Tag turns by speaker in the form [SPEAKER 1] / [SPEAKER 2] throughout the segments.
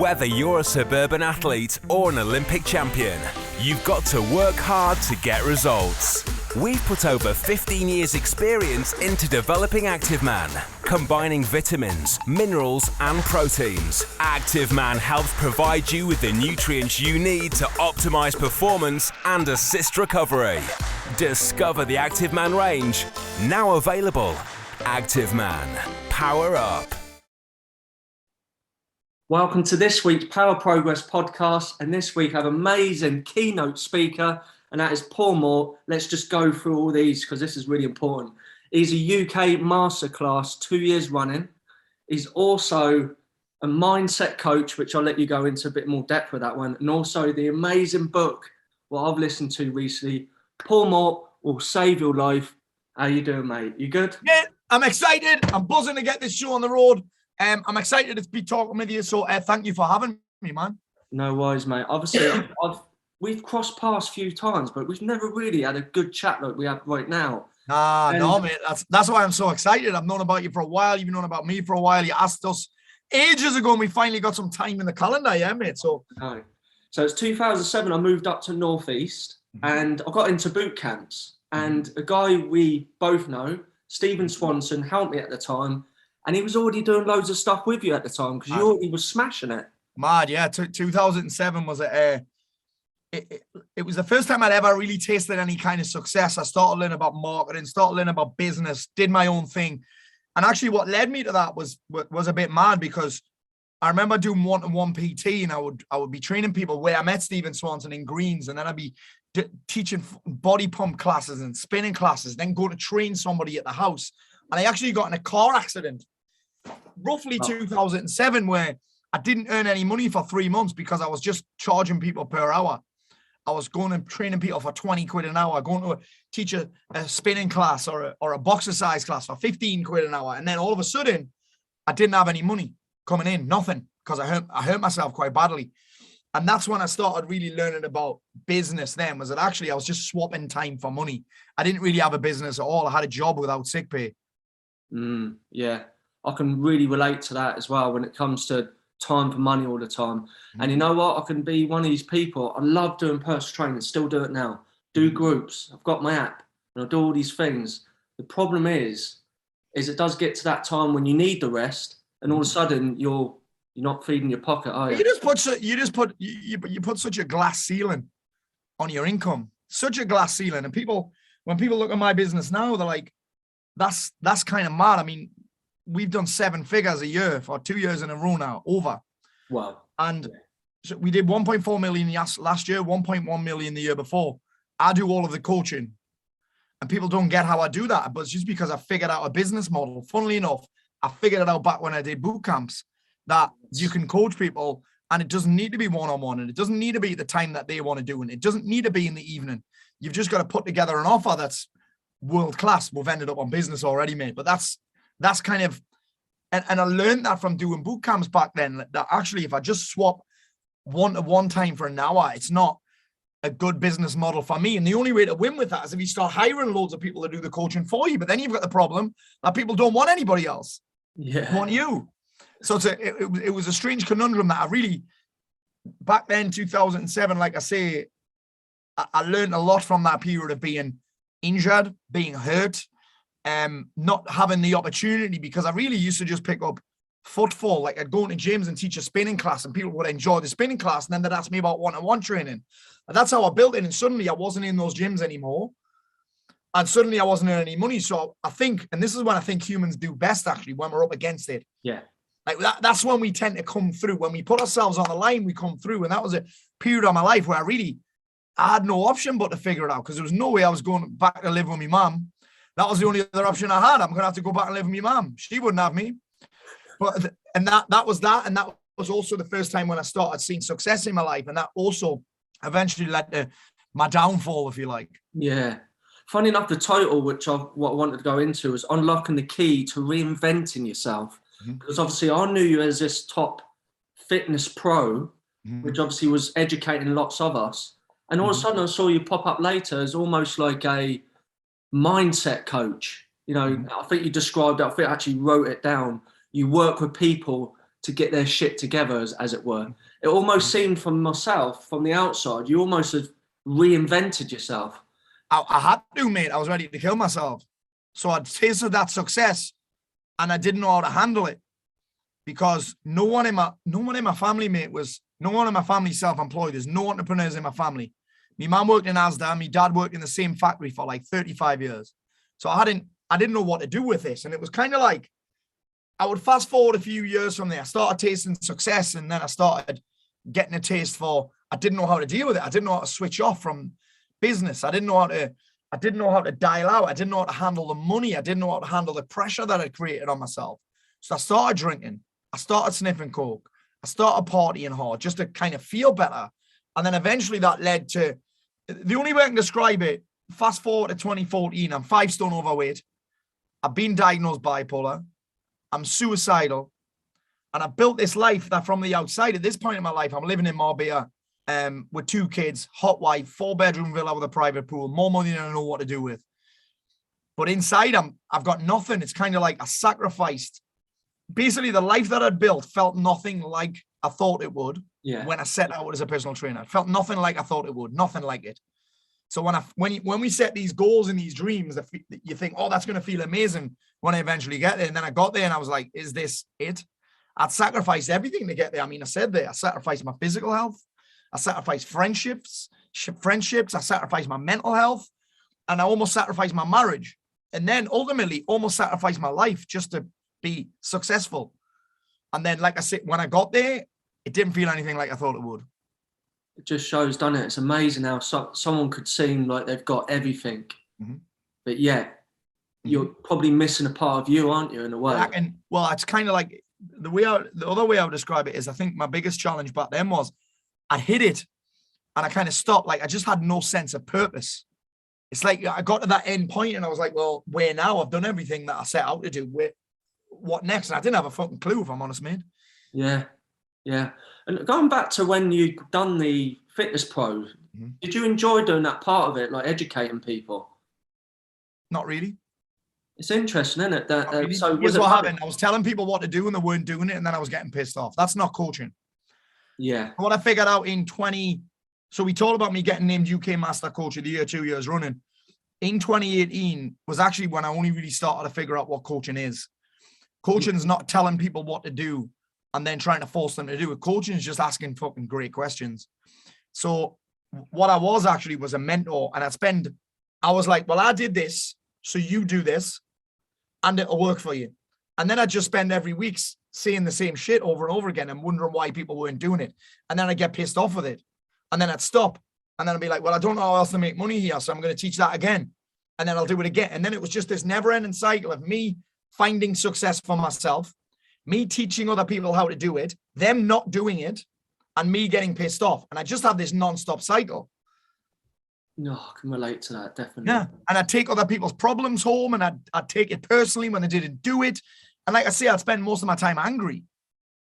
[SPEAKER 1] Whether you're a suburban athlete or an Olympic champion, you've got to work hard to get results. We've put over 15 years' experience into developing Active Man, combining vitamins, minerals and proteins. Active Man helps provide you with the nutrients you need to optimize performance and assist recovery. Discover the Active Man range, now available. Active Man, power up.
[SPEAKER 2] Welcome to this week's Power Progress podcast, and this week I have an amazing keynote speaker, and that is Paul Mort. Let's just go through all these because this is really important. He's a UK Masterclass 2 years running. He's also a mindset coach, which I'll let you go into a bit more depth with that one, and also the amazing book, what I've listened to recently, Paul Mort Will Save Your Life. How you doing, mate? You good?
[SPEAKER 3] Yeah, I'm excited. I'm buzzing to get this show on the road. I'm excited to be talking with you, so thank you for having me, man.
[SPEAKER 2] No worries, mate. Obviously, we've crossed paths a few times, but we've never really had a good chat like we have right now.
[SPEAKER 3] No, mate. That's why I'm so excited. I've known about you for a while. You've known about me for a while. You asked us ages ago, and we finally got some time in the calendar, yeah, mate. So
[SPEAKER 2] it's 2007. I moved up to Northeast, and I got into boot camps. And a guy we both know, Stephen Swanson, helped me at the time. And he was already doing loads of stuff with you at the time because you already was smashing it.
[SPEAKER 3] Mad, yeah. 2007 was it was the first time I'd ever really tasted any kind of success. I started learning about marketing, started learning about business, did my own thing. And actually what led me to that was a bit mad because I remember doing one-to-one PT, and I would be training people where I met Stephen Swanson in Greens, and then I'd be teaching body pump classes and spinning classes, then go to train somebody at the house. And I actually got in a car accident roughly 2007 where I didn't earn any money for 3 months because I was just charging people per hour. I was going and training people for 20 quid an hour, going to teach a spinning class or a boxercise class for 15 quid an hour. And then all of a sudden I didn't have any money coming in, nothing, because I hurt myself quite badly. And that's when I started really learning about business then, was that actually I was just swapping time for money. I didn't really have a business at all. I had a job without sick pay.
[SPEAKER 2] Yeah, I can really relate to that as well when it comes to time for money all the time. And you know what? I can be one of these people. I love doing personal training, still do it now. Do groups. I've got my app and I do all these things. The problem is it does get to that time when you need the rest, and all of a sudden you're not feeding your pocket, are you?
[SPEAKER 3] You put such a glass ceiling on your income, such a glass ceiling. And when people look at my business now, they're like, that's kind of mad. I mean, we've done 7 figures a year for 2 years in a row now, over.
[SPEAKER 2] Wow.
[SPEAKER 3] And so we did 1.4 million last year, 1.1 million the year before. I do all of the coaching, and people don't get how I do that, but it's just because I figured out a business model. Funnily enough, I figured it out back when I did boot camps, that you can coach people and it doesn't need to be one-on-one, and it doesn't need to be at the time that they want to do, and it doesn't need to be in the evening. You've just got to put together an offer that's world class. We've ended up on business already, mate, but that's kind of, and I learned that from doing boot camps back then, that actually if I just swap one-to-one time for an hour, it's not a good business model for me. And the only way to win with that is if you start hiring loads of people to do the coaching for you. But then you've got the problem that people don't want anybody else.
[SPEAKER 2] Yeah.
[SPEAKER 3] They want you. So it was a strange conundrum that I really, back then, 2007, like I say, I learned a lot from that period of being injured, being hurt, not having the opportunity, because I really used to just pick up footfall. Like I'd go into gyms and teach a spinning class, and people would enjoy the spinning class, and then they'd ask me about one-on-one training. And that's how I built it. And suddenly I wasn't in those gyms anymore, and suddenly I wasn't earning any money. So I think, and this is when I think humans do best, actually, when we're up against it.
[SPEAKER 2] Yeah.
[SPEAKER 3] Like that's when we tend to come through. When we put ourselves on the line, we come through. And that was a period of my life where I had no option but to figure it out, because there was no way I was going back to live with my mum. That was the only other option I had. I'm going to have to go back and live with my mum. She wouldn't have me. But, and that was that. And that was also the first time when I started seeing success in my life. And that also eventually led to my downfall, if you like.
[SPEAKER 2] Yeah. Funny enough, the title, what I wanted to go into, was Unlocking the Key to Reinventing Yourself. Because obviously I knew you as this top fitness pro, which obviously was educating lots of us. And all of a sudden I saw you pop up later as almost like a mindset coach. You know, I think you described it, I think I actually wrote it down. You work with people to get their shit together, as it were. It almost seemed from myself, from the outside, you almost have reinvented yourself.
[SPEAKER 3] I had to, mate. I was ready to kill myself. So I'd tasted that success and I didn't know how to handle it because no one in my family, mate, no one in my family self-employed. There's no entrepreneurs in my family. My mum worked in Asda. My dad worked in the same factory for like 35 years. So I didn't know what to do with this. And it was kind of like, I would fast forward a few years from there. I started tasting success and then I started getting a taste for, I didn't know how to deal with it. I didn't know how to switch off from business. I didn't know how to dial out. I didn't know how to handle the money. I didn't know how to handle the pressure that I created on myself. So I started drinking. I started sniffing coke. I started partying hard just to kind of feel better. And then eventually that led to, the only way I can describe it, fast forward to 2014, I'm 5 stone overweight. I've been diagnosed bipolar. I'm suicidal. And I built this life that from the outside, at this point in my life, I'm living in Marbella with 2 kids, hot wife, 4-bedroom villa with a private pool, more money than I know what to do with. But inside, I've got nothing. It's kind of like I sacrificed. Basically, the life that I'd built felt nothing like I thought it would when I set out as a personal trainer. It felt nothing like I thought it would, nothing like it. So when we set these goals and these dreams, you think, oh, that's going to feel amazing when I eventually get there. And then I got there and I was like, is this it? I'd sacrificed everything to get there. I mean, I said there, I sacrificed my physical health. I sacrificed friendships. I sacrificed my mental health. And I almost sacrificed my marriage. And then ultimately almost sacrificed my life just to be successful. And then, like I said, when I got there, it didn't feel anything like I thought it would.
[SPEAKER 2] It just shows, doesn't it? It's amazing how someone could seem like they've got everything, but yet you're probably missing a part of you, aren't you, in a way?
[SPEAKER 3] Well, it's kind of like the other way I would describe it is I think my biggest challenge back then was I hit it and I kind of stopped. Like I just had no sense of purpose. It's like I got to that end point and I was like, well, where now? I've done everything that I set out to do. What next? And I didn't have a fucking clue, if I'm honest, mate.
[SPEAKER 2] Yeah. And going back to when you'd done the Fitness Pro, did you enjoy doing that part of it, like educating people?
[SPEAKER 3] Not really.
[SPEAKER 2] It's interesting, isn't it? That,
[SPEAKER 3] really.
[SPEAKER 2] So
[SPEAKER 3] here's what happened. I was telling people what to do and they weren't doing it, and then I was getting pissed off. That's not coaching.
[SPEAKER 2] Yeah.
[SPEAKER 3] What I figured out so we talked about me getting named UK Mastercoach of the Year 2 years running. In 2018 was actually when I only really started to figure out what coaching is. Coaching is not telling people what to do and then trying to force them to do it. Coaching is just asking fucking great questions. So what I was actually was a mentor, and I was like, well, I did this, so you do this, and it'll work for you. And then I'd just spend every week saying the same shit over and over again and wondering why people weren't doing it. And then I'd get pissed off with it. And then I'd stop. And then I'd be like, well, I don't know how else to make money here, so I'm going to teach that again. And then I'll do it again. And then it was just this never-ending cycle of me finding success for myself, me teaching other people how to do it, them not doing it, and me getting pissed off. And I just had this non-stop cycle.
[SPEAKER 2] No, I can relate to that, definitely.
[SPEAKER 3] Yeah. And I'd take other people's problems home and I'd take it personally when they didn't do it. And like I say, I'd spend most of my time angry.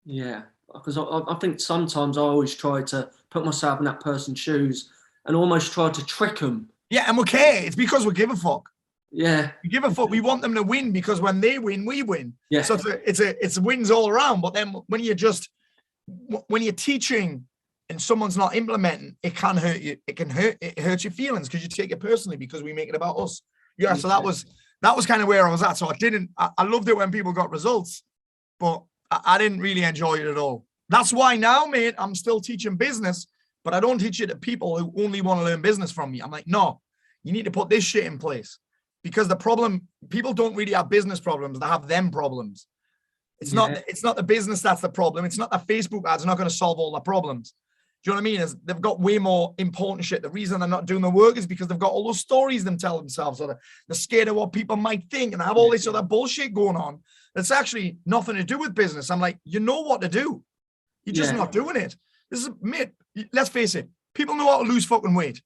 [SPEAKER 2] Yeah, because I think sometimes I always try to put myself in that person's shoes and almost try to trick them.
[SPEAKER 3] Yeah, and we care. It's because we give a fuck.
[SPEAKER 2] Yeah.
[SPEAKER 3] We give a fuck. We want them to win because when they win, we win. Yeah. So it's wins all around. But then when you're teaching and someone's not implementing, it can hurt you. It hurts your feelings because you take it personally because we make it about us. Yeah. So that was kind of where I was at. So I loved it when people got results, but I didn't really enjoy it at all. That's why now, mate, I'm still teaching business, but I don't teach it to people who only want to learn business from me. I'm like, no, you need to put this shit in place. Because the problem, people don't really have business problems, they have them problems. It's not the business that's the problem. It's not the Facebook ads are not going to solve all the problems. Do you know what I mean? They've got way more important shit. The reason they're not doing the work is because they've got all those stories them tell themselves, or they're scared of what people might think, and they have all this other bullshit going on. That's actually nothing to do with business. I'm like, you know what to do. You're just not doing it. Mate, let's face it. People know how to lose fucking weight.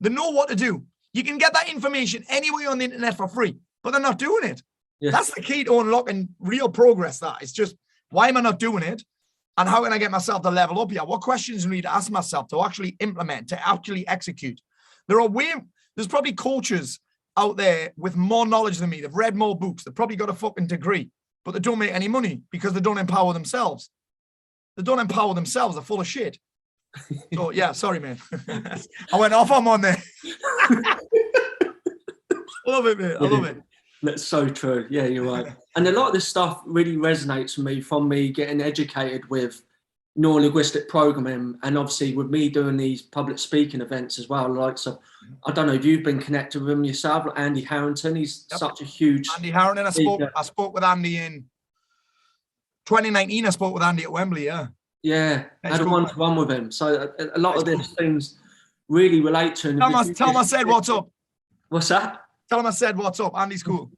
[SPEAKER 3] They know what to do. You can get that information anywhere on the internet for free, but they're not doing it. Yeah. That's the key to unlocking real progress. It's just, why am I not doing it? And how can I get myself to level up here? What questions do I need to ask myself to actually implement, to actually execute? There's probably coaches out there with more knowledge than me. They've read more books. They've probably got a fucking degree, but they don't make any money because they don't empower themselves. They don't empower themselves. They're full of shit. So yeah, sorry, man. I went off on one there. I love it, man. I love it.
[SPEAKER 2] That's so true. Yeah, you're right. And a lot of this stuff really resonates with me from me getting educated with Nonlinguistic programming, and obviously with me doing these public speaking events as well. Like, so I don't know if you've been connected with him yourself, like Andy Harrington. He's such a huge
[SPEAKER 3] Andy Harrington. I spoke with Andy in 2019. I spoke with Andy at Wembley.
[SPEAKER 2] Yeah, I had a one-to-one with him. So a lot of these things really relate to him.
[SPEAKER 3] Tell him I said what's up.
[SPEAKER 2] What's that?
[SPEAKER 3] Tell him I said what's up. Andy's cool.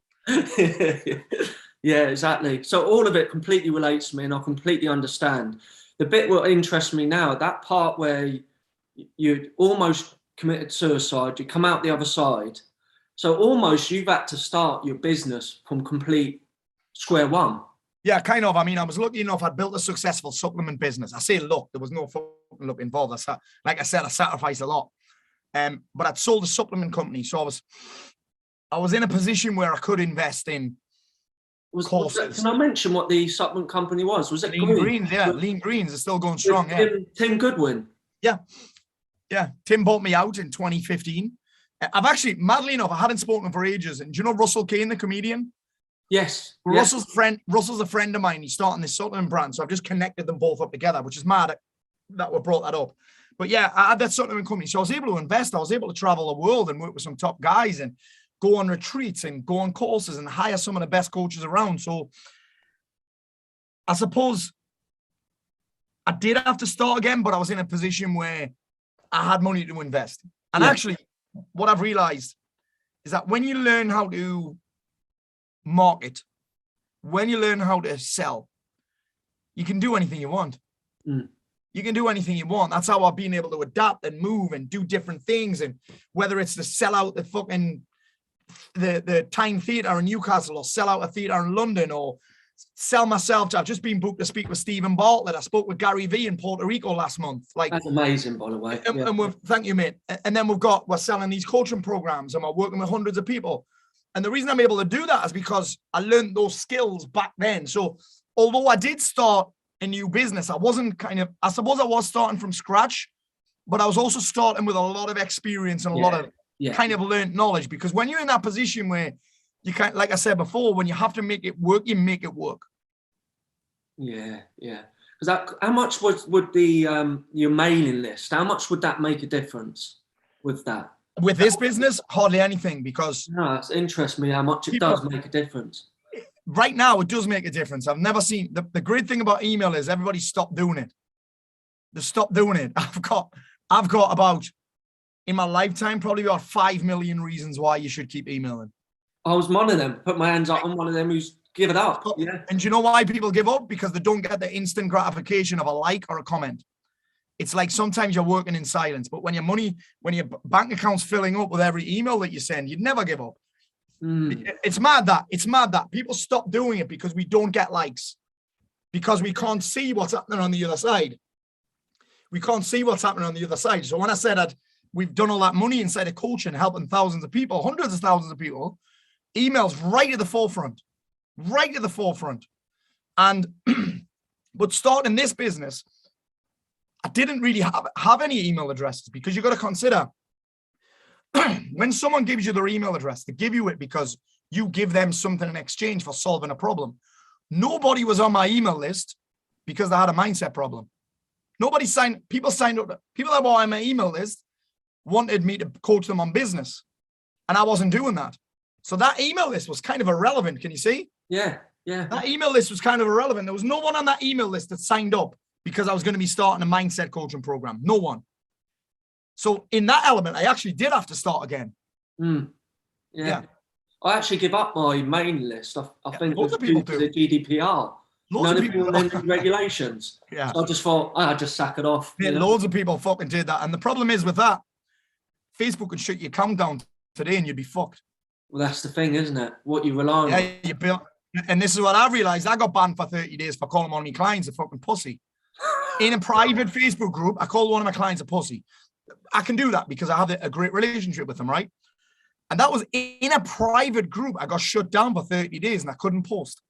[SPEAKER 2] Yeah, exactly. So all of it completely relates to me, and I completely understand. The bit what interests me now, that part where you almost committed suicide, you come out the other side. So almost you've had to start your business from complete square one.
[SPEAKER 3] Yeah, kind of. I mean, I was lucky enough. I'd built a successful supplement business. I say luck. There was no fucking luck involved. Like I said, I sacrificed a lot. But I'd sold a supplement company. So I was in a position where I could invest in courses.
[SPEAKER 2] Can I mention what the supplement company was? Was it
[SPEAKER 3] Lean Greens? Yeah, Lean Greens is still going strong. Yeah.
[SPEAKER 2] Tim Goodwin.
[SPEAKER 3] Yeah. Tim bought me out in 2015. I've actually, madly enough, I hadn't spoken for ages. And do you know Russell Kane, the comedian?
[SPEAKER 2] Yes.
[SPEAKER 3] Russell's a friend of mine. He's starting this supplement brand. So I've just connected them both up together, which is mad that we brought that up. But yeah, I had that supplement company. So I was able to invest. I was able to travel the world and work with some top guys and go on retreats and go on courses and hire some of the best coaches around. So I suppose I did have to start again, but I was in a position where I had money to invest. And actually, what I've realized is that when you learn how to market, when you learn how to sell, you can do anything you want. You can do anything you want. That's how I've been able to adapt and move and do different things. And whether it's to sell out the fucking the Time Theatre in Newcastle, or sell out a theatre in London, or sell myself to, I've just been booked to speak with Stephen Bartlett. I spoke with Gary Vee in Puerto Rico last month. Like,
[SPEAKER 2] that's amazing, by the way.
[SPEAKER 3] And thank you, mate. And then we're selling these coaching programs, and we're working with hundreds of people. And the reason I'm able to do that is because I learned those skills back then. So although I did start a new business, I suppose I was starting from scratch, but I was also starting with a lot of experience and a lot of kind of learned knowledge. Because when you're in that position where you can't, like I said before, when you have to make it work, you make it work.
[SPEAKER 2] Yeah. Because how much would the your mailing list? How much would that make a difference with that?
[SPEAKER 3] With this business, hardly anything, because
[SPEAKER 2] no, it interests me how much it does make a difference.
[SPEAKER 3] Right now, it does make a difference. I've never seen the great thing about email is everybody stopped doing it. They stopped doing it. I've got about, in my lifetime, probably about 5 million reasons why you should keep emailing.
[SPEAKER 2] I was one of them. Put my hands up on one of them who's give it up. Yeah.
[SPEAKER 3] And do you know why people give up? Because they don't get the instant gratification of a like or a comment. It's like sometimes you're working in silence, but when your bank account's filling up with every email that you send, you'd never give up. It's mad that people stop doing it because we don't get likes, because we can't see what's happening on the other side. We can't see what's happening on the other side. So when I said that we've done all that money inside of coaching, helping thousands of people, hundreds of thousands of people, emails right at the forefront. And, but starting this business, I didn't really have any email addresses, because you've got to consider when someone gives you their email address, they give you it because you give them something in exchange for solving a problem. Nobody was on my email list because they had a mindset problem. People signed up. People that were on my email list wanted me to coach them on business, and I wasn't doing that. So that email list was kind of irrelevant. Can you see?
[SPEAKER 2] Yeah.
[SPEAKER 3] That email list was kind of irrelevant. There was no one on that email list that signed up because I was going to be starting a mindset coaching program. No one. So in that element, I actually did have to start again.
[SPEAKER 2] Yeah. I actually give up my main list. I think
[SPEAKER 3] loads of people do.
[SPEAKER 2] The GDPR.
[SPEAKER 3] Loads of people
[SPEAKER 2] do. regulations.
[SPEAKER 3] Yeah.
[SPEAKER 2] So I just thought, I'd just sack it off.
[SPEAKER 3] Yeah, loads of people fucking did that. And the problem is with that, Facebook could shut your account down today and you'd be fucked.
[SPEAKER 2] Well, that's the thing, isn't it? What you rely on.
[SPEAKER 3] Yeah, you built. And this is what I realized. I got banned for 30 days for calling one of my clients a fucking pussy. In a private Facebook group, I called one of my clients a pussy. I can do that because I have a great relationship with them, right? And that was in a private group. I got shut down for 30 days and I couldn't post,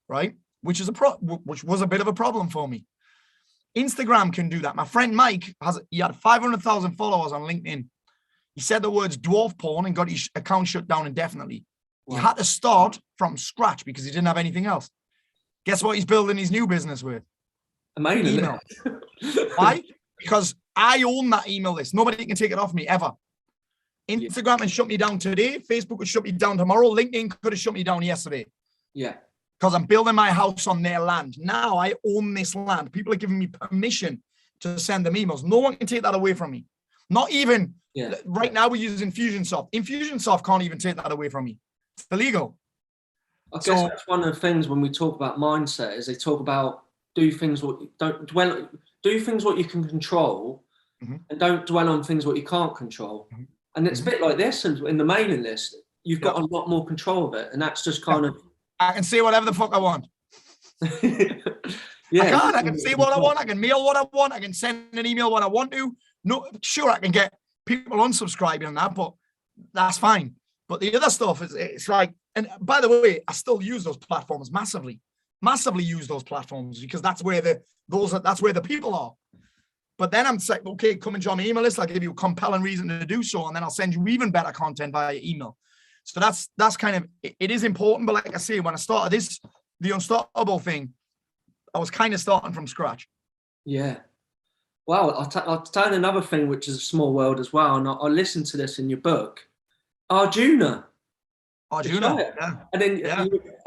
[SPEAKER 3] right? Which was a bit of a problem for me. Instagram can do that. My friend Mike he had 500,000 followers on LinkedIn. He said the words dwarf porn and got his account shut down indefinitely. Wow. He had to start from scratch because he didn't have anything else. Guess what he's building his new business with?
[SPEAKER 2] Amazing.
[SPEAKER 3] Email. Why? Because I own that email list. Nobody can take it off me ever. Instagram has shut me down today. Facebook has shut me down tomorrow. LinkedIn could have shut me down yesterday.
[SPEAKER 2] Yeah.
[SPEAKER 3] Because I'm building my house on their land. Now I own this land. People are giving me permission to send them emails. No one can take that away from me. Not even right now we're using Infusionsoft. Infusionsoft can't even take that away from me. It's illegal.
[SPEAKER 2] I guess that's one of the things when we talk about mindset is they talk about do things what you can control, and don't dwell on things what you can't control. And it's a bit like this in the mailing list. You've got a lot more control of it, and that's just kind of.
[SPEAKER 3] I can say whatever the fuck I want. I can say what I want. I can mail what I want. I can send an email when I want to. No, sure, I can get people unsubscribing and that, but that's fine. But the other stuff it's like, and by the way, I still use those platforms massively use those platforms because that's where the people are. But then I'm like, okay, come and join my email list. I'll give you a compelling reason to do so, and then I'll send you even better content via email. So that's kind of, it is important. But like I say, when I started the Unstoppable thing, I was kind of starting from scratch.
[SPEAKER 2] Yeah. Well, I'll tell you another thing, which is a small world as well. And I listened to this in your book, Arjuna.
[SPEAKER 3] Yeah.
[SPEAKER 2] And then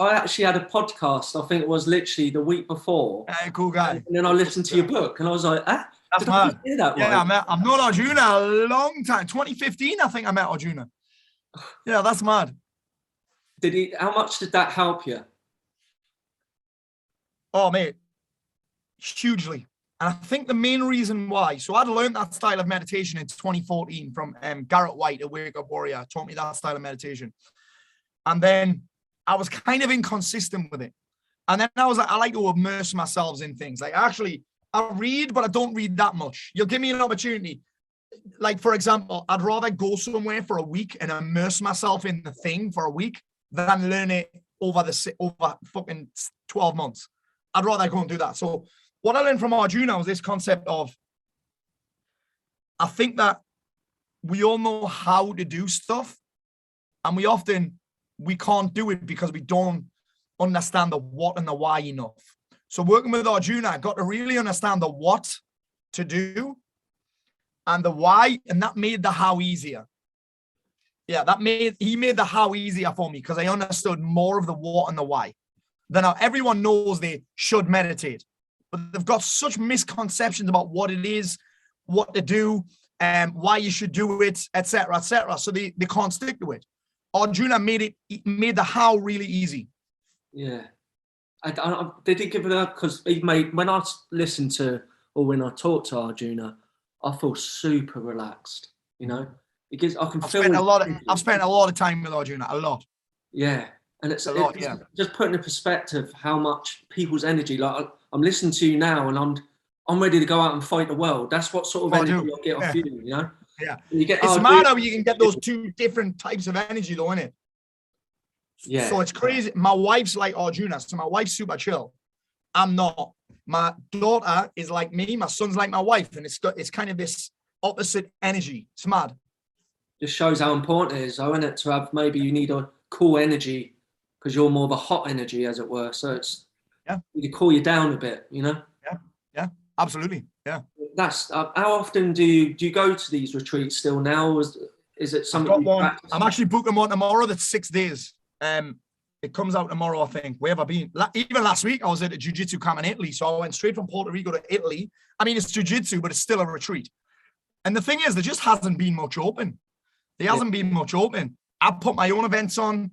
[SPEAKER 2] I actually had a podcast. I think it was literally the week before.
[SPEAKER 3] Cool guy.
[SPEAKER 2] And then I listened to your book and I was like,
[SPEAKER 3] that's mad. I've known Arjuna a long time. 2015, I think I met Arjuna. Yeah, that's mad.
[SPEAKER 2] How much did that help you?
[SPEAKER 3] Oh, mate, hugely. And I think the main reason why, so I'd learned that style of meditation in 2014 from Garrett White, a Wake Up Warrior, taught me that style of meditation. And then I was kind of inconsistent with it. And then I was like, I like to immerse myself in things. Like I read, but I don't read that much. You'll give me an opportunity. Like, for example, I'd rather go somewhere for a week and immerse myself in the thing for a week than learn it over fucking 12 months. I'd rather go and do that. So what I learned from Arjuna was this concept of, I think that we all know how to do stuff, and we can't do it because we don't understand the what and the why enough. So working with Arjuna, I got to really understand the what to do and the why, and that made the how easier. Yeah, he made the how easier for me because I understood more of the what and the why. Then everyone knows they should meditate, but they've got such misconceptions about what it is, what to do, why you should do it, etc., etc. So they can't stick to it. Arjuna made the how really easy.
[SPEAKER 2] Yeah. Did he give it up? Because when I listened to, or when I talked to Arjuna, I feel super relaxed, you know, because I can feel
[SPEAKER 3] I've spent a lot of time with Arjuna, a lot.
[SPEAKER 2] Yeah. And it's a lot, just putting in perspective how much people's energy, like I'm listening to you now and I'm ready to go out and fight the world. That's what sort of energy I get off you, you know?
[SPEAKER 3] Yeah. It's mad how you can get those two different types of energy though, innit? Yeah. So it's crazy. My wife's like Arjuna, so my wife's super chill. I'm not. My daughter is like me, my son's like my wife, and it's kind of this opposite energy. It's mad.
[SPEAKER 2] Just shows how important it is, though, isn't it? To have, maybe you need a cool energy because you're more of a hot energy, as it were. So it's you cool you down a bit, you know?
[SPEAKER 3] Yeah, absolutely. Yeah.
[SPEAKER 2] That's how often do you go to these retreats still now? Is it something?
[SPEAKER 3] I'm actually booking one tomorrow. That's 6 days. It comes out tomorrow, I think. Where have I been? Even last week, I was at a jiu-jitsu camp in Italy. So I went straight from Puerto Rico to Italy. I mean, it's jiu-jitsu, but it's still a retreat. And the thing is, there just hasn't been much open. I put my own events on.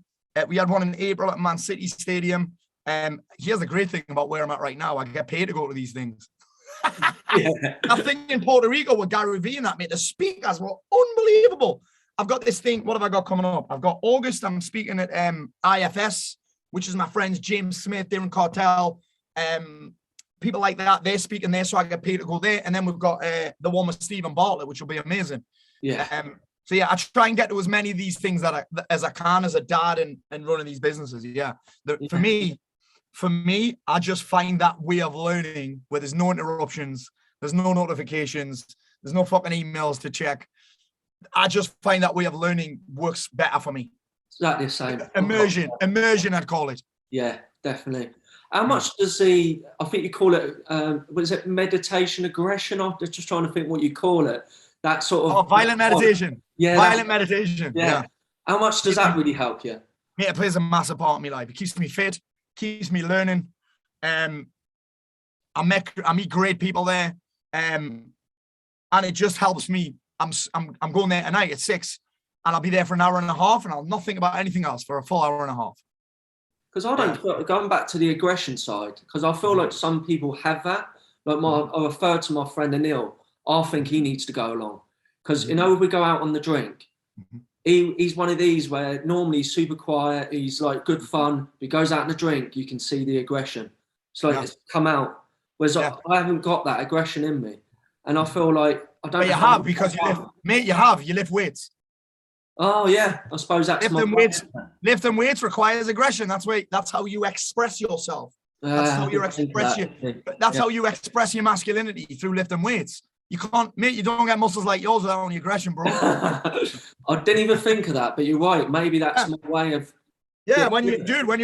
[SPEAKER 3] We had one in April at Man City Stadium. Here's the great thing about where I'm at right now. I get paid to go to these things. I think in Puerto Rico with Gary Vee and that, mate, the speakers were unbelievable. I've got this thing. What have I got coming up? I've got August. I'm speaking at IFS, which is my friends James Smith, Darren Cartel, people like that. They're speaking there, so I get paid to go there. And then we've got the one with Stephen Bartlett, which will be amazing. Yeah. So yeah, I try and get to as many of these things as I can as a dad and running these businesses. For me, for me, I just find that way of learning where there's no interruptions, there's no notifications, there's no fucking emails to check. I just find that way of learning works better for me.
[SPEAKER 2] Exactly the same.
[SPEAKER 3] Immersion, I'd call it.
[SPEAKER 2] Yeah, definitely. How much does I think you call it, what is it, meditation aggression? I'm just trying to think what you call it. That sort of...
[SPEAKER 3] violent meditation.
[SPEAKER 2] Yeah.
[SPEAKER 3] Violent meditation.
[SPEAKER 2] Yeah. How much does that really help you?
[SPEAKER 3] Yeah, it plays a massive part in my life. It keeps me fit, keeps me learning. I meet great people there. And it just helps me. I'm going there tonight at 6 and I'll be there for an hour and a half and I'll not think about anything else for a full hour and a half.
[SPEAKER 2] Because I don't, going back to the aggression side, because I feel like some people have that. Like I referred to my friend Anil, I think he needs to go along. Because, you know, if we go out on the drink, he's one of these where normally he's super quiet, he's like good fun. If he goes out on the drink, you can see the aggression. It's like it's come out. Whereas I haven't got that aggression in me. And I feel like I don't.
[SPEAKER 3] But you have, because you lift weights.
[SPEAKER 2] Oh yeah, I suppose that's
[SPEAKER 3] lifting weights requires aggression. That's how you express yourself. That's how you express your masculinity, through lifting weights. You can't, mate. You don't get muscles like yours without any aggression, bro.
[SPEAKER 2] I didn't even think of that, but you're right. Maybe that's my way of.
[SPEAKER 3] Yeah, when you're on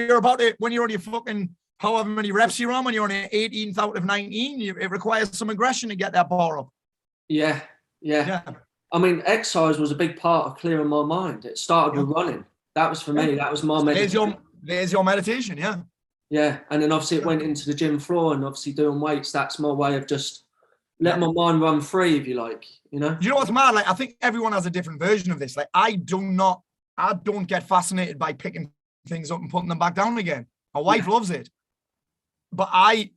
[SPEAKER 3] your fucking however many reps you're on, when you're on an 18th out of 19, it requires some aggression to get that bar up.
[SPEAKER 2] Yeah. I mean, exercise was a big part of clearing my mind. It started with running. That was for me. That was my meditation.
[SPEAKER 3] There's your meditation, yeah.
[SPEAKER 2] Yeah, and then obviously it went into the gym floor and obviously doing weights. That's my way of just letting my mind run free, if you like, you know?
[SPEAKER 3] You know what's mad? Like, I think everyone has a different version of this. Like, I don't get fascinated by picking things up and putting them back down again. My wife loves it. But I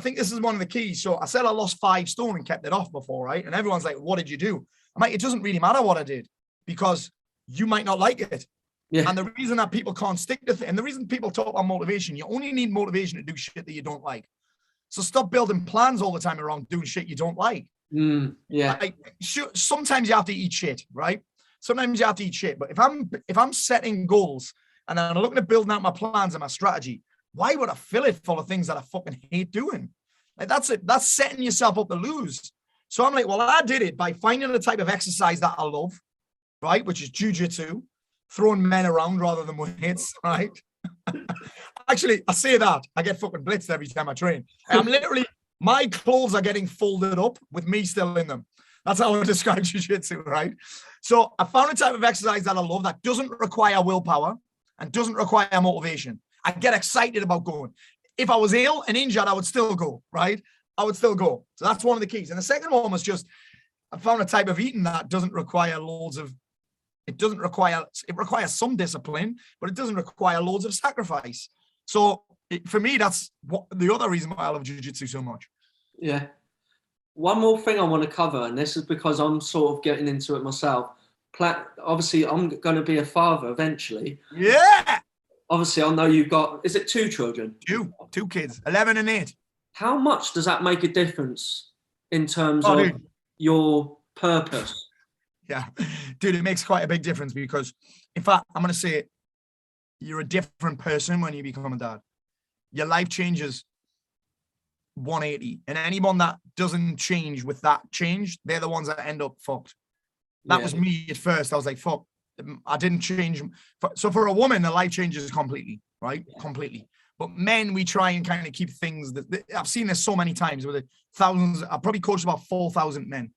[SPEAKER 3] think this is one of the keys. So I said I lost 5 stone and kept it off before, right? And everyone's like, what did you do? I'm like, it doesn't really matter what I did, because you might not like it. Yeah. And the reason that people can't stick to and the reason people talk about motivation, you only need motivation to do shit that you don't like. So stop building plans all the time around doing shit you don't like.
[SPEAKER 2] Yeah.
[SPEAKER 3] Like, sometimes you have to eat shit, right? Sometimes you have to eat shit. But if I'm setting goals and I'm looking at building out my plans and my strategy, why would I fill it full of things that I fucking hate doing? Like, that's it. That's setting yourself up to lose. So I'm like, well, I did it by finding the type of exercise that I love, right? Which is jujitsu, throwing men around rather than weights, right? Actually, I say that. I get fucking blitzed every time I train. I'm literally, my clothes are getting folded up with me still in them. That's how I describe jujitsu, right? So I found a type of exercise that I love that doesn't require willpower and doesn't require motivation. I get excited about going. If I was ill and injured, I would still go, right? I would still go. So that's one of the keys. And the second one was just, I found a type of eating that doesn't require it requires some discipline, but it doesn't require loads of sacrifice. So for me, that's the other reason why I love jiu-jitsu so much.
[SPEAKER 2] Yeah. One more thing I want to cover, and this is because I'm sort of getting into it myself. Obviously, I'm going to be a father eventually.
[SPEAKER 3] Yeah.
[SPEAKER 2] Obviously, I know you've got, is it 2 children?
[SPEAKER 3] Two kids, 11 and 8.
[SPEAKER 2] How much does that make a difference in terms of your purpose?
[SPEAKER 3] Yeah, dude, it makes quite a big difference, because in fact, I'm going to say it, you're a different person when you become a dad. Your life changes 180. And anyone that doesn't change with that change, they're the ones that end up fucked. That was me at first. I was like, fuck, I didn't change. So for a woman, the life changes completely, right? Yeah. Completely. But men, we try and kind of keep things that I've seen this so many times with thousands. I've probably coached about 4,000 men.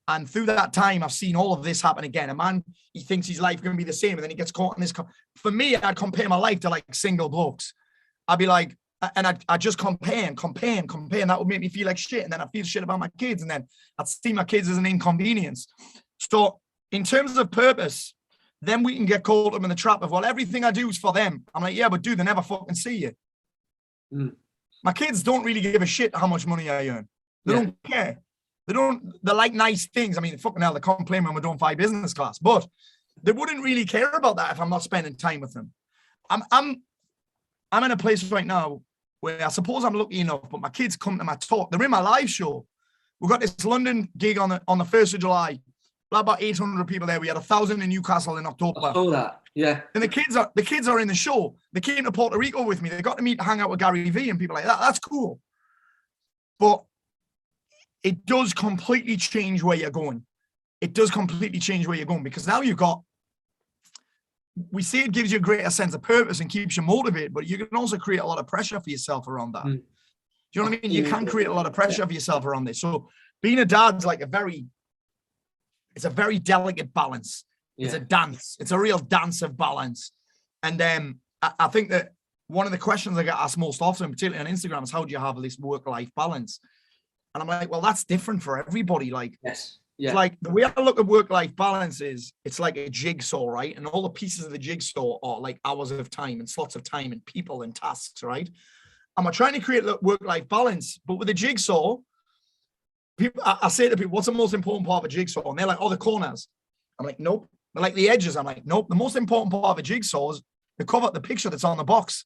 [SPEAKER 3] And through that time, I've seen all of this happen again. A man, he thinks his life is going to be the same, and then he gets caught in this. For me, I'd compare my life to like single blokes. I'd be like, and I'd just compare, and that would make me feel like shit. And then I feel shit about my kids, and then I'd see my kids as an inconvenience. So in terms of purpose, then we can get caught up in the trap of, well, everything I do is for them. I'm like, yeah, but dude, they never fucking see you. My kids don't really give a shit how much money I earn. They don't care. They like nice things. I mean, fucking hell, they complain when we don't fly business class, but they wouldn't really care about that if I'm not spending time with them. I'm in a place right now where I suppose I'm lucky enough, but my kids come to my talk. They're in my live show. We've got this London gig on the 1st of July. About 800 people there. We had 1,000 in Newcastle in October.
[SPEAKER 2] I saw that. Yeah.
[SPEAKER 3] And the kids are in the show. They came to Puerto Rico with me. They got to meet, hang out with Gary Vee and people like that. That's cool. But it does completely change where you're going. It does completely change where you're going, because now we say it gives you a greater sense of purpose and keeps you motivated, but you can also create a lot of pressure for yourself around that. Do you know what I mean? You can create a lot of pressure for yourself around this. So being a dad's like it's a very delicate balance. It's a dance. It's a real dance of balance. And I think that one of the questions I get asked most often, particularly on Instagram, is how do you have this work-life balance? And I'm like, well, that's different for everybody. Like,
[SPEAKER 2] yes. Yeah.
[SPEAKER 3] It's like the way I look at work-life balance is it's like a jigsaw, right? And all the pieces of the jigsaw are like hours of time and slots of time and people and tasks, right? And we're trying to create work-life balance, but with a jigsaw, people, I say to people, what's the most important part of a jigsaw? And they're like, oh, the corners. I'm like, nope. They're like the edges. I'm like, nope. The most important part of a jigsaw is the cover, the picture that's on the box.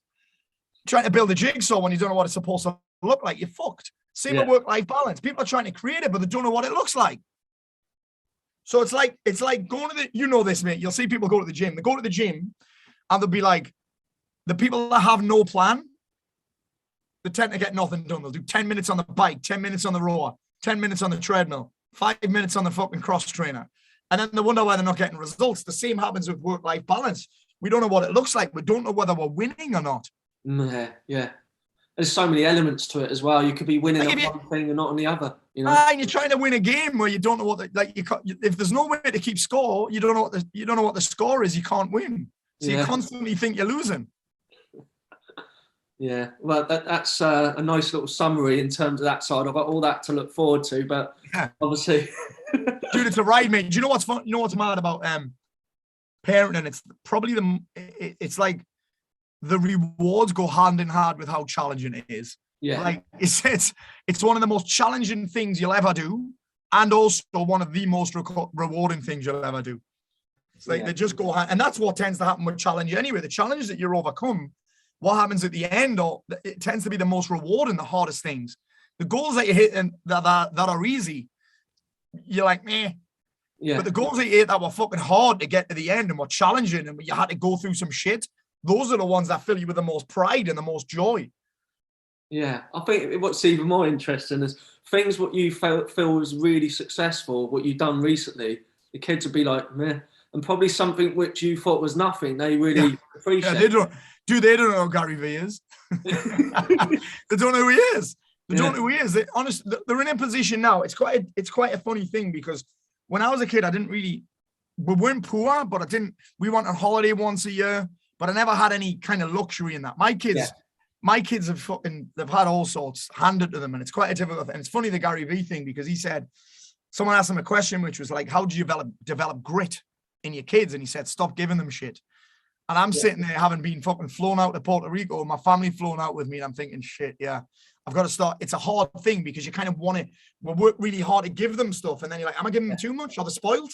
[SPEAKER 3] Trying to build a jigsaw when you don't know what it's supposed to look like, you're fucked. Same with work-life balance. People are trying to create it, but they don't know what it looks like. So it's like going to you know this, mate. You'll see people go to the gym. They go to the gym and they'll be like, the people that have no plan, they tend to get nothing done. They'll do 10 minutes on the bike, 10 minutes on the rower, 10 minutes on the treadmill, 5 minutes on the fucking cross trainer. And then they wonder why they're not getting results. The same happens with work-life balance. We don't know what it looks like. We don't know whether we're winning or not.
[SPEAKER 2] Yeah. There's so many elements to it as well. You could be winning on one thing and not on the other. You know,
[SPEAKER 3] and you're trying to win a game where you don't know what if there's no way to keep score, you don't know what the score is. You can't win, so you constantly think you're losing.
[SPEAKER 2] Yeah, well, that's a nice little summary in terms of that side. I've got all that to look forward to, but obviously,
[SPEAKER 3] dude, it's a ride, mate. Do you know what's fun? You know what's mad about parenting? It's probably it's like the rewards go hand in hand with how challenging it is.
[SPEAKER 2] Yeah,
[SPEAKER 3] like it's one of the most challenging things you'll ever do, and also one of the most rewarding things you'll ever do. It's like they just go hand, and that's what tends to happen with challenge anyway. The challenge that you overcome, what happens at the end, or it tends to be the most rewarding, the hardest things. The goals that you hit and that are easy, you're like, meh. Yeah. But the goals that you hit that were fucking hard to get to the end and were challenging and you had to go through some shit, those are the ones that fill you with the most pride and the most joy.
[SPEAKER 2] Yeah, I think what's even more interesting is things what you feel was really successful, what you've done recently, the kids would be like, meh. And probably something which you thought was nothing, they really appreciate.
[SPEAKER 3] Yeah, they don't know who Gary Vee is. They don't know who he is. They don't know who he is. They're in a position now. It's quite a funny thing, because when I was a kid, we weren't poor, but we went on holiday once a year, but I never had any kind of luxury in that. My kids they've had all sorts handed to them, and it's quite a difficult, and it's funny, the Gary Vee thing, because he said, someone asked him a question which was like, how do you develop grit in your kids? And he said, stop giving them shit. And I'm sitting there having been fucking flown out to Puerto Rico, my family flown out with me, and I'm thinking, shit, yeah, I've got to start. It's a hard thing because you kind of want to work really hard to give them stuff, and then you're like, am I giving them too much? Are they spoiled?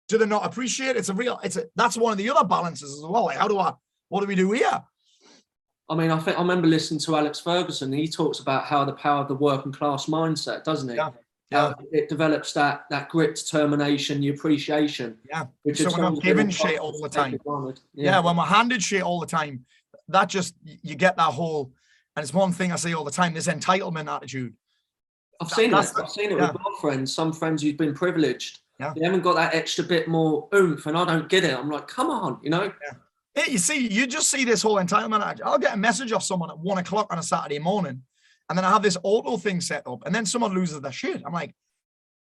[SPEAKER 3] Do they not appreciate it? That's one of the other balances as well. Like, what do we do here?
[SPEAKER 2] I mean, I remember listening to Alex Ferguson. He talks about how the power of the working class mindset, doesn't he? Yeah. It develops that grit, determination, the appreciation.
[SPEAKER 3] Yeah. So we're not giving shit all the time. Yeah, when we're handed shit all the time, that just, you get that whole, and it's one thing I say all the time, this entitlement attitude.
[SPEAKER 2] I've seen it with my friends, some friends who've been privileged. Yeah. They haven't got that extra bit more oomph, and I don't get it. I'm like, come on, you know?
[SPEAKER 3] Yeah. Hey, you just see this whole entitlement. I'll get a message off someone at 1 o'clock on a Saturday morning, and then I have this auto thing set up, and then someone loses their shit. I'm like,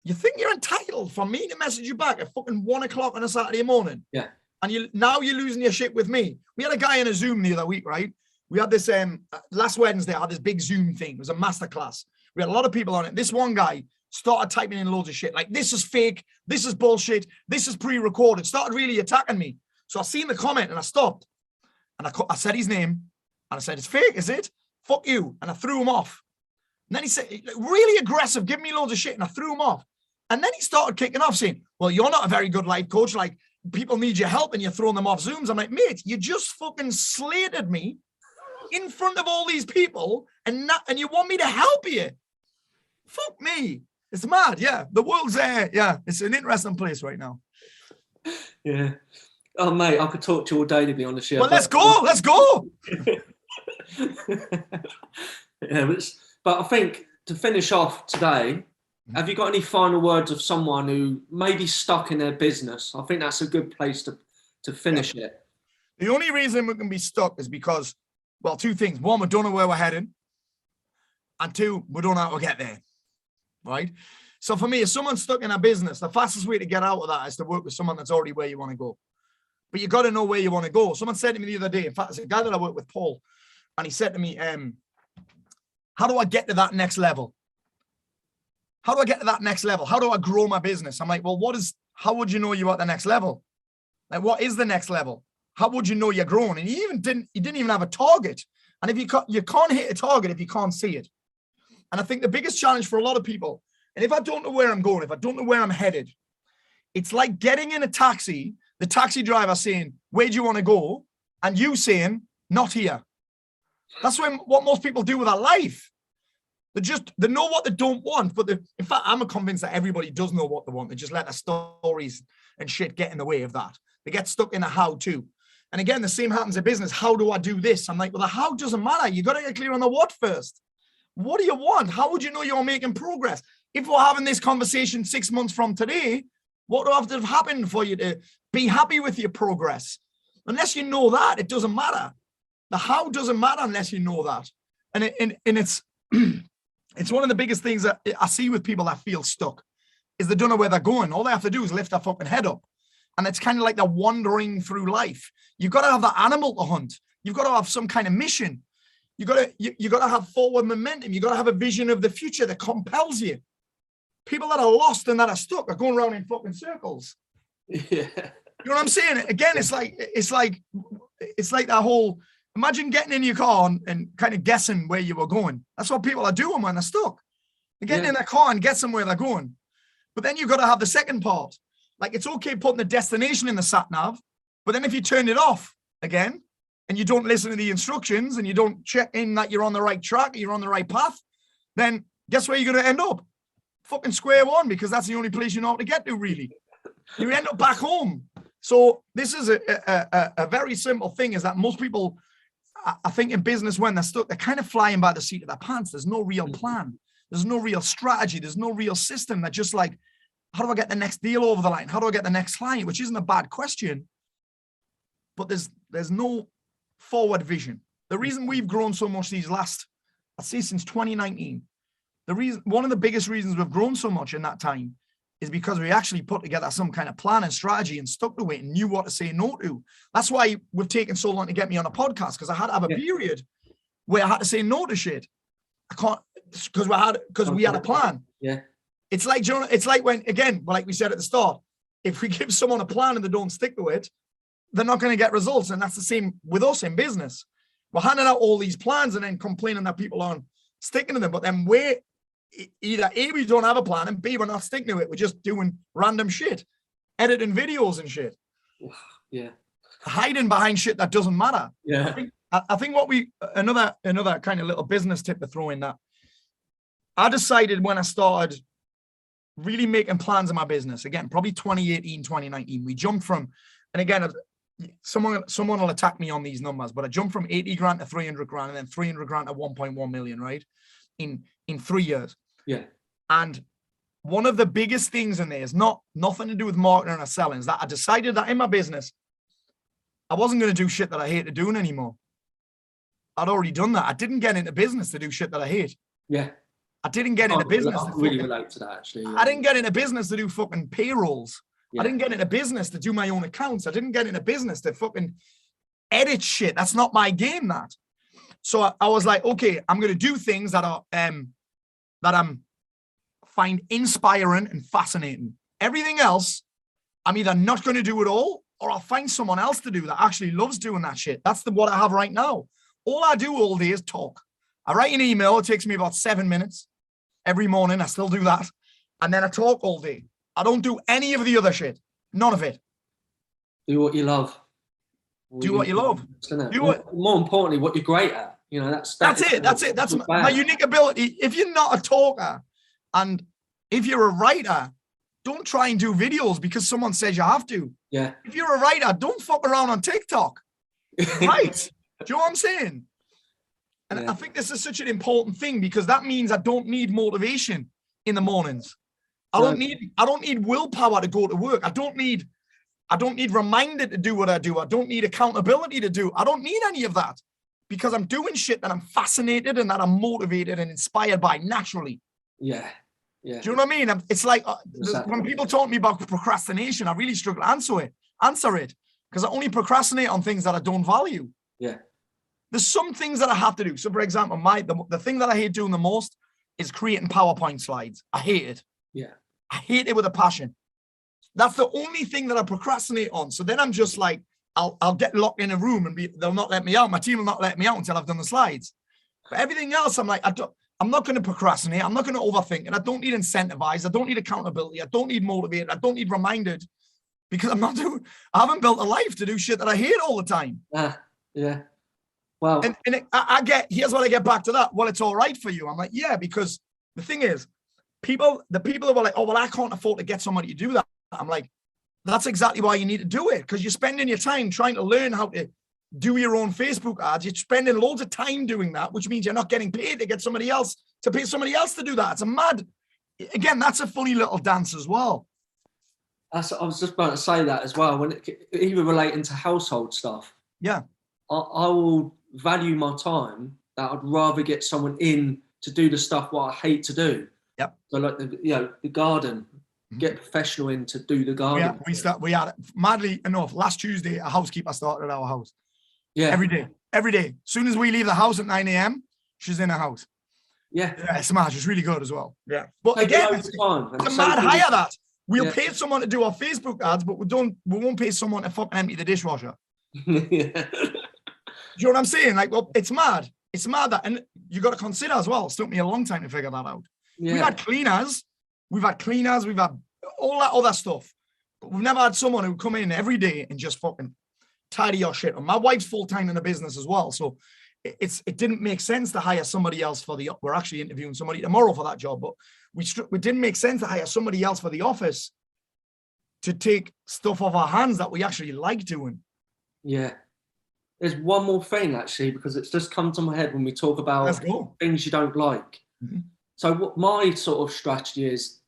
[SPEAKER 3] you think you're entitled for me to message you back at fucking 1 o'clock on a Saturday morning?
[SPEAKER 2] Yeah.
[SPEAKER 3] And now you're losing your shit with me. We had a guy in a Zoom the other week, right? We had this, last Wednesday, I had this big Zoom thing. It was a masterclass. We had a lot of people on it. This one guy started typing in loads of shit. Like, this is fake. This is bullshit. This is pre-recorded. Started really attacking me. So I seen the comment and I stopped. And I said his name. And I said, it's fake, is it? Fuck you. And I threw him off. And then he said, really aggressive, giving me loads of shit. And I threw him off. And then he started kicking off saying, well, you're not a very good life coach. Like, people need your help and you're throwing them off Zooms. I'm like, mate, you just fucking slated me in front of all these people and you want me to help you? Fuck me. It's mad. Yeah. The world's there. Yeah. It's an interesting place right now.
[SPEAKER 2] Yeah. Oh, mate, I could talk to you all day, to be honest. Yeah,
[SPEAKER 3] well, let's go. Let's go.
[SPEAKER 2] Yeah, but I think to finish off today, have you got any final words of someone who may be stuck in their business? I think that's a good place to finish it.
[SPEAKER 3] The only reason we can be stuck is because, well, two things. One, we don't know where we're heading. And two, we don't know how to get there, right? So for me, if someone's stuck in a business, the fastest way to get out of that is to work with someone that's already where you want to go. But you got to know where you want to go. Someone said to me the other day, in fact, it's a guy that I work with, Paul, and he said to me, how do I get to that next level? How do I get to that next level? How do I grow my business? I'm like, well, how would you know you're at the next level? Like, what is the next level? How would you know you're growing? And he didn't even have a target. And if you can't hit a target if you can't see it. And I think the biggest challenge for a lot of people, and if I don't know where I'm going, if I don't know where I'm headed, it's like getting in a taxi, the taxi driver saying, where do you want to go? And you saying, not here. That's what most people do with their life. They know what they don't want, but in fact, I'm convinced that everybody does know what they want. They just let their stories and shit get in the way of that. They get stuck in a how-to. And again, the same happens in business. How do I do this? I'm like, well, the how doesn't matter. You got to get clear on the what first. What do you want? How would you know you're making progress? If we're having this conversation 6 months from today, what would have to have happened for you to be happy with your progress? Unless you know that, it doesn't matter. The how doesn't matter unless you know that. And it's it's one of the biggest things that I see with people that feel stuck is they don't know where they're going. All they have to do is lift their fucking head up. And it's kind of like they're wandering through life. You've got to have that animal to hunt. You've got to have some kind of mission. You got to have forward momentum. You got to have a vision of the future that compels you. People that are lost and that are stuck are going around in fucking circles.
[SPEAKER 2] Yeah.
[SPEAKER 3] You know what I'm saying? Again, it's like that whole, imagine getting in your car and kind of guessing where you were going. That's what people are doing when they're stuck. They're getting in their car and guessing where they're going. But then you've got to have the second part. Like, it's okay putting the destination in the sat nav, but then if you turn it off again and you don't listen to the instructions and you don't check in that you're on the right track, you're on the right path, then guess where you're going to end up? Fucking square one, because that's the only place you know how to get to, really. You end up back home. So this is a very simple thing, is that most people, I think in business, when they're stuck, they're kind of flying by the seat of their pants. There's no real plan. There's no real strategy. There's no real system. They're just like, how do I get the next deal over the line? How do I get the next client? Which isn't a bad question, but there's no forward vision. The reason we've grown so much these last, I'd say since 2019, one of the biggest reasons we've grown so much in that time is because we actually put together some kind of plan and strategy and stuck to it and knew what to say no to. That's why we've taken so long to get me on a podcast, because I had to have a period where I had to say no to shit. I can't, because we had a plan.
[SPEAKER 2] Yeah.
[SPEAKER 3] It's like, John, it's like when, again, like we said at the start, if we give someone a plan and they don't stick to it, they're not going to get results. And that's the same with us in business. We're handing out all these plans and then complaining that people aren't sticking to them. But then either A, we don't have a plan, and B, we're not sticking to it. We're just doing random shit, editing videos and shit.
[SPEAKER 2] Yeah.
[SPEAKER 3] Hiding behind shit that doesn't matter.
[SPEAKER 2] Yeah.
[SPEAKER 3] I think another kind of little business tip to throw in, that I decided when I started really making plans in my business, again, probably 2018, 2019, we jumped from, and again, someone will attack me on these numbers, but I jumped from 80 grand to 300 grand and then 300 grand to 1.1 million, right? In 3 years.
[SPEAKER 2] Yeah.
[SPEAKER 3] And one of the biggest things in there is nothing to do with marketing or selling, is that I decided that in my business, I wasn't going to do shit that I hated doing anymore. I'd already done that. I didn't get into business to do shit that I hate.
[SPEAKER 2] Yeah.
[SPEAKER 3] I didn't get into business.
[SPEAKER 2] I really relate to that, actually.
[SPEAKER 3] I didn't get into business to do fucking payrolls.
[SPEAKER 2] Yeah.
[SPEAKER 3] I didn't get into business to do my own accounts. I didn't get into business to fucking edit shit. That's not my game, that. So I was like, okay, I'm going to do things that are that I'm find inspiring and fascinating. Everything else, I'm either not going to do at all, or I'll find someone else to do that actually loves doing that shit. That's what I have right now. All I do all day is talk. I write an email. It takes me about 7 minutes every morning. I still do that. And then I talk all day. I don't do any of the other shit. None of it.
[SPEAKER 2] Do what you love.
[SPEAKER 3] Do what you love.
[SPEAKER 2] More importantly, what you're great at. You know, that's
[SPEAKER 3] it. That's my unique ability. If you're not a talker and if you're a writer, don't try and do videos because someone says you have to.
[SPEAKER 2] Yeah.
[SPEAKER 3] If you're a writer, don't fuck around on TikTok. Right? Do you know what I'm saying? And I think this is such an important thing because that means I don't need motivation in the mornings. I don't need willpower to go to work. I don't need reminded to do what I do. I don't need accountability to do. I don't need any of that because I'm doing shit that I'm fascinated and that I'm motivated and inspired by naturally.
[SPEAKER 2] Yeah. Yeah.
[SPEAKER 3] Do you know what I mean? It's like when people talk to me about procrastination, I really struggle to answer it because I only procrastinate on things that I don't value.
[SPEAKER 2] Yeah.
[SPEAKER 3] There's some things that I have to do. So for example, the thing that I hate doing the most is creating PowerPoint slides. I hate it.
[SPEAKER 2] Yeah.
[SPEAKER 3] I hate it with a passion. That's the only thing that I procrastinate on. So then I'm just like, I'll get locked in a room and they'll not let me out. My team will not let me out until I've done the slides. But everything else, I'm like, I'm not going to procrastinate. I'm not going to overthink it. I don't need incentivized. I don't need accountability. I don't need motivated. I don't need reminded because I haven't built a life to do shit that I hate all the time.
[SPEAKER 2] Yeah. Wow.
[SPEAKER 3] And here's what I get back to that. Well, it's all right for you. I'm like, yeah, because the thing is, the people who are like, oh, well, I can't afford to get somebody to do that. I'm like, that's exactly why you need to do it. Because you're spending your time trying to learn how to do your own Facebook ads. You're spending loads of time doing that, which means you're not getting paid to get somebody else to pay somebody else to do that. It's a mad, again, that's a funny little dance as well.
[SPEAKER 2] I was just about to say that as well. Even relating to household stuff.
[SPEAKER 3] Yeah.
[SPEAKER 2] I will value my time that I'd rather get someone in to do the stuff what I hate to do.
[SPEAKER 3] Yep.
[SPEAKER 2] So like the garden, get professional in to do the garden.
[SPEAKER 3] We had madly enough last Tuesday, a housekeeper started at our house.
[SPEAKER 2] Yeah.
[SPEAKER 3] Every day. As soon as we leave the house at 9 a.m., she's in the house.
[SPEAKER 2] Yeah.
[SPEAKER 3] It's mad. She's really good as well. Yeah. But
[SPEAKER 2] Take
[SPEAKER 3] again, it's a mad hire that. We'll pay someone to do our Facebook ads, but we won't pay someone to fucking empty the dishwasher.
[SPEAKER 2] Yeah.
[SPEAKER 3] Do you know what I'm saying? Like, well, it's mad. It's mad that, and you got to consider as well. It took me a long time to figure that out. Yeah. We've had cleaners, we've had all that other stuff, but we've never had someone who come in every day and just fucking tidy your shit. And my wife's full time in the business as well, so it didn't make sense to hire somebody else for the. We're actually interviewing somebody tomorrow for that job, but we didn't make sense to hire somebody else for the office to take stuff off our hands that we actually like doing.
[SPEAKER 2] Yeah. There's one more thing actually, because it's just come to my head when we talk about things you don't like. Mm-hmm. So what my sort of strategy is,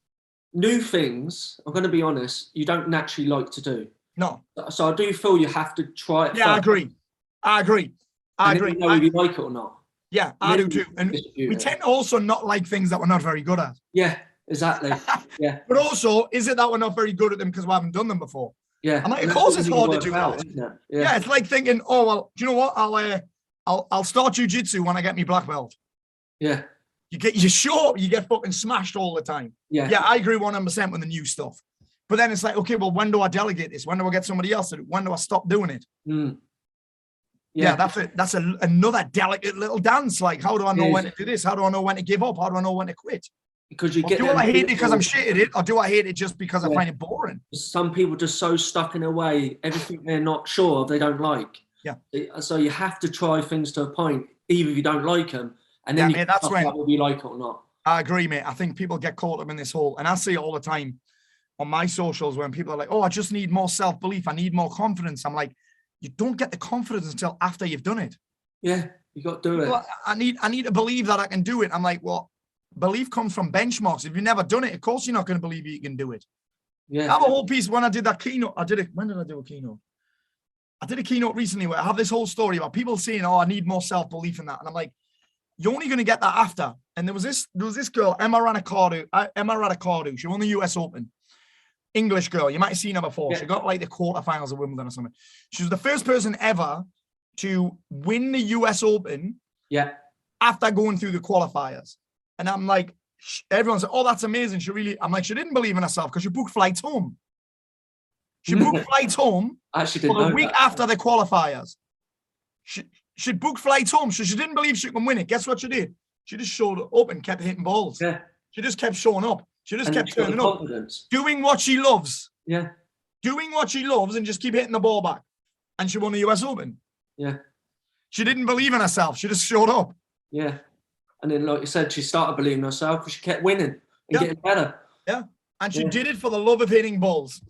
[SPEAKER 2] new things, I'm going to be honest, you don't naturally like to do.
[SPEAKER 3] No.
[SPEAKER 2] So I do feel you have to try it.
[SPEAKER 3] Yeah,
[SPEAKER 2] first.
[SPEAKER 3] I agree.
[SPEAKER 2] You know if you like it or not.
[SPEAKER 3] Yeah, I do too. And we tend to also not like things that we're not very good at.
[SPEAKER 2] Yeah, exactly. Yeah.
[SPEAKER 3] But also, is it that we're not very good at them because we haven't done them before?
[SPEAKER 2] Yeah.
[SPEAKER 3] I'm like, of course it's hard to do that. Yeah, it's like thinking, oh, well, do you know what? I'll start jiu-jitsu when I get my black belt.
[SPEAKER 2] Yeah.
[SPEAKER 3] You get fucking smashed all the time.
[SPEAKER 2] Yeah.
[SPEAKER 3] Yeah, I agree 100% with the new stuff. But then it's like, okay, well, when do I delegate this? When do I get somebody else to do it? When do I stop doing it?
[SPEAKER 2] Mm.
[SPEAKER 3] Yeah, that's another delicate little dance. Like, how do I know when to do this? How do I know when to give up? How do I know when to quit?
[SPEAKER 2] Because you get.
[SPEAKER 3] Do I hate it because I'm shit at it, or do I hate it just because I find it boring?
[SPEAKER 2] Some people just so stuck in a way, everything they're not sure of, they don't like.
[SPEAKER 3] Yeah.
[SPEAKER 2] So you have to try things to a point, even if you don't like them, and then
[SPEAKER 3] that's when
[SPEAKER 2] whether you like it or not.
[SPEAKER 3] I agree, mate. I think people get caught up in this whole, and I see it all the time on my socials when people are like, "Oh, I just need more self-belief. I need more confidence." I'm like, you don't get the confidence until after you've done it.
[SPEAKER 2] Yeah, you got to do it.
[SPEAKER 3] Well, I need to believe that I can do it. I'm like, well, belief comes from benchmarks. If you've never done it, of course you're not going to believe you can do it.
[SPEAKER 2] Yeah.
[SPEAKER 3] I have a whole piece when I did that keynote. When did I do a keynote? I did a keynote recently where I have this whole story about people saying, "Oh, I need more self-belief in that," and I'm like, you're only going to get that after. And there was this girl, Emma Raducanu. She won the US Open. English girl. You might have seen her before. Yeah. She got like the quarterfinals of Wimbledon or something. She was the first person ever to win the US Open.
[SPEAKER 2] Yeah.
[SPEAKER 3] After going through the qualifiers. And I'm like, everyone's like, "Oh, that's amazing." I'm like, she didn't believe in herself because she booked flights home. She booked flights home for the week after the qualifiers. She'd booked flights home, so she didn't believe she could win it. Guess what she did? She just showed up and kept hitting balls.
[SPEAKER 2] Yeah.
[SPEAKER 3] She just kept showing up. She just kept turning up. Doing what she loves.
[SPEAKER 2] Yeah.
[SPEAKER 3] Doing what she loves and just keep hitting the ball back. And she won the US Open.
[SPEAKER 2] Yeah.
[SPEAKER 3] She didn't believe in herself. She just showed up.
[SPEAKER 2] Yeah. And then, like you said, she started believing in herself because she kept winning and getting better.
[SPEAKER 3] Yeah. And she did it for the love of hitting balls.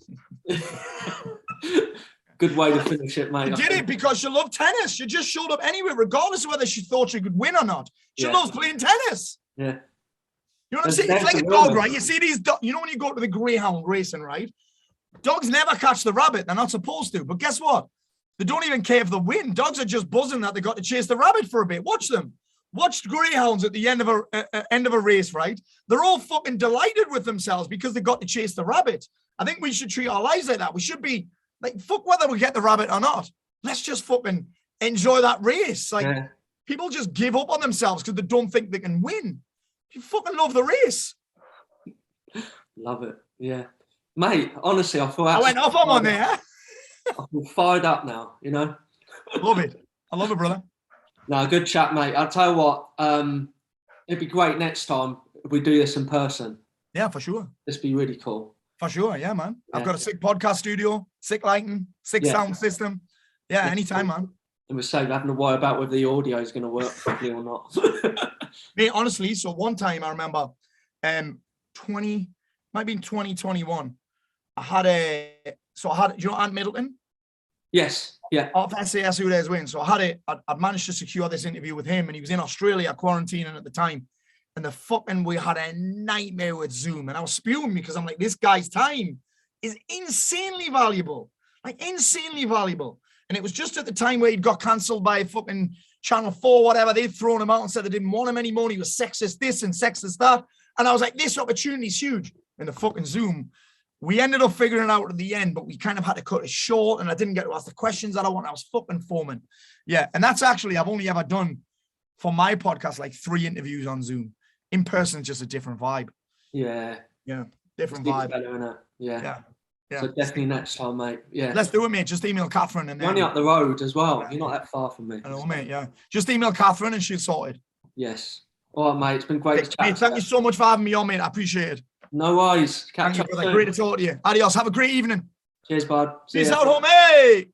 [SPEAKER 2] Good way to finish it, mate.
[SPEAKER 3] She did it because she loved tennis. She just showed up anyway, regardless of whether she thought she could win or not. She loves playing tennis.
[SPEAKER 2] Yeah.
[SPEAKER 3] You know what I'm saying? It's like a dog, right? You see these dogs, you know when you go to the greyhound racing, right? Dogs never catch the rabbit. They're not supposed to. But guess what? They don't even care if they win. Dogs are just buzzing that they got to chase the rabbit for a bit. Watch them. Watch greyhounds at the end of a race, right? They're all fucking delighted with themselves because they got to chase the rabbit. I think we should treat our lives like that. We should be like, fuck whether we get the rabbit or not. Let's just fucking enjoy that race. Like, people just give up on themselves because they don't think they can win. You fucking love the race.
[SPEAKER 2] Love it. Yeah. Mate, honestly, I
[SPEAKER 3] went off on there.
[SPEAKER 2] I feel fired up now, you know?
[SPEAKER 3] Love it. I love it, brother.
[SPEAKER 2] No, good chat, mate. I'll tell you what, it'd be great next time if we do this in person.
[SPEAKER 3] Yeah, for sure.
[SPEAKER 2] This be really cool.
[SPEAKER 3] For sure, yeah, man. I've got a sick podcast studio, sick lighting, sick sound system. Yeah, anytime, man.
[SPEAKER 2] And we're saying having to worry about whether the audio is going to work properly or not.
[SPEAKER 3] Mate, honestly, so one time I remember, might have been 2021. I had, do you know Ant Middleton?
[SPEAKER 2] Yes, yeah.
[SPEAKER 3] Off SAS Who Dares Win. So I'd managed to secure this interview with him, and he was in Australia quarantining at the time. And we had a nightmare with Zoom, and I was spewing because I'm like, this guy's time is insanely valuable, like insanely valuable. And it was just at the time where he'd got cancelled by fucking Channel 4, whatever. They'd thrown him out and said they didn't want him anymore. He was sexist this and sexist that. And I was like, this opportunity is huge. In the fucking Zoom, we ended up figuring it out at the end, but we kind of had to cut it short, and I didn't get to ask the questions that I want. I was fucking foaming. Yeah, and that's actually, I've only ever done for my podcast like 3 interviews on Zoom. In person, just a different vibe.
[SPEAKER 2] Yeah.
[SPEAKER 3] Yeah, different vibe.
[SPEAKER 2] Better, innit?
[SPEAKER 3] Yeah.
[SPEAKER 2] So definitely next time, mate. Yeah.
[SPEAKER 3] Let's do it, mate. Just email Catherine. And
[SPEAKER 2] you're only up the road as well. You're not that far from me.
[SPEAKER 3] I know, mate, yeah. Just email Catherine and she's sorted.
[SPEAKER 2] Yes. All right, mate. It's been great to chat.
[SPEAKER 3] Mate, thank you so much for having me on, mate. I appreciate it.
[SPEAKER 2] No worries. Catch up soon.
[SPEAKER 3] Great to talk to you. Adios. Have a great evening.
[SPEAKER 2] Cheers, bud.
[SPEAKER 3] Peace out, home, mate.